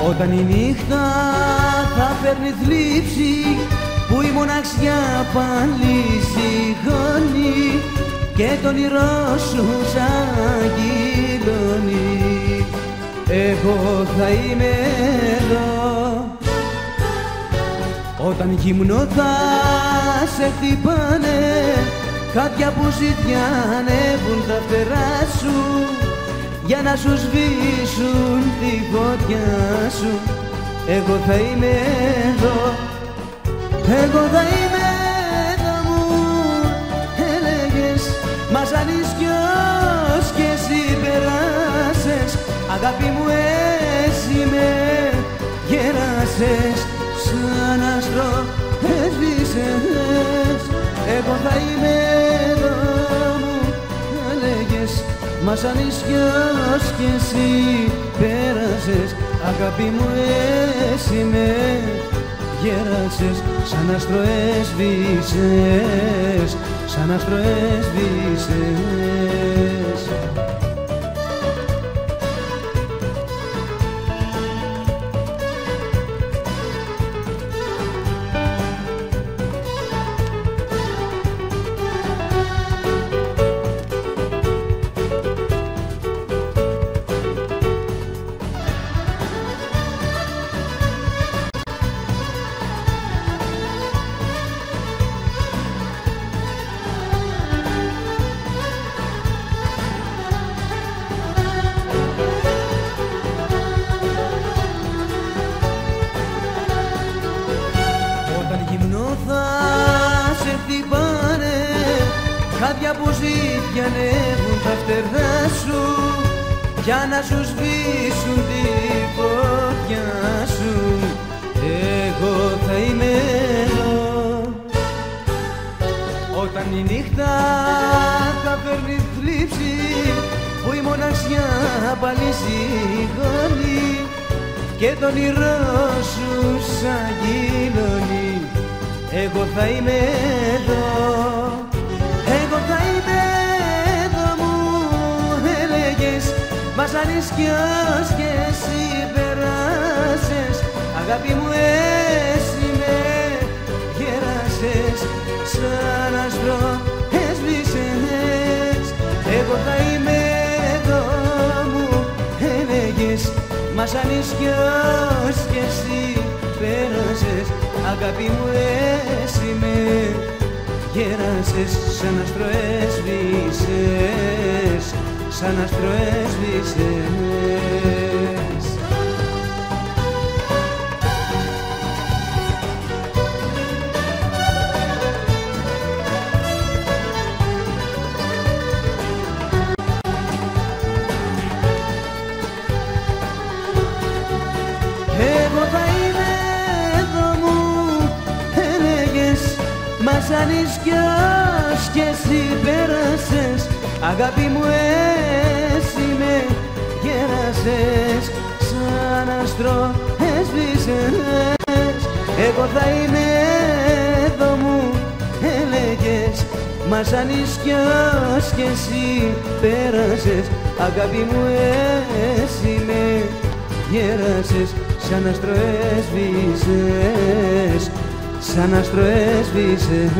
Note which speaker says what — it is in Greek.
Speaker 1: Όταν η νύχτα θα φέρνει θλίψη, που η μοναξιά πάλι συγχώνει και το όνειρό σου σαγγυλώνει, εγώ θα είμαι εδώ. Όταν γυμνό θα σε χτυπάνε, χάδια που ζητιάνευουν τα φτερά σου, για να σου σβήσουν τη φωτιά σου, εγώ θα είμαι εδώ. Εγώ θα είμαι εδώ μου έλεγες, μα σαν νησιός κι εσύ περάσες, αγάπη μου εσύ με γέρασες, σαν άστρο έσβησες. Εγώ θα είμαι εδώ μου έλεγες, μα σαν νησιός κι εσύ πέρασες, αγάπη μου εσύ με γέρασες, σαν άστρο έσβησες, σαν άστρο έσβησες. Χάδια που ζητιανεύουν τα φτερά σου, για να σου σβήσουν τη φωτιά σου, εγώ θα είμαι εδώ. Όταν η νύχτα θα φέρνει θλίψη, που η μοναξιά πάλι συγχώνει και το όνειρό σου σαγγυλώνει, εγώ θα είμαι εδώ. Εγώ θα είμαι εδώ μου έλεγες, μα σαν νησιός κι εσύ περάσες, αγάπη μου εσύ με γέρασες, σαν άστρο έσβησες. Εγώ θα είμαι εδώ μου έλεγες, μα σαν νησιός κι εσύ πέρασες, αγάπη μου εσύ με γέρασες, σαν άστρο έσβησες, σαν άστρο έσβησες. Εγώ θα είμαι εδώ μου έλεγες, μα σαν νησιός κι εσύ πέρασες, αγάπη μου εσύ με γέρασες, σαν άστρο έσβησες. Εγώ θα είμαι εδώ μου έλεγες, μα σαν νησιός κι εσύ πέρασες, αγάπη μου εσύ με γέρασες, σαν άστρο έσβησες, σαν άστρο έσβησες.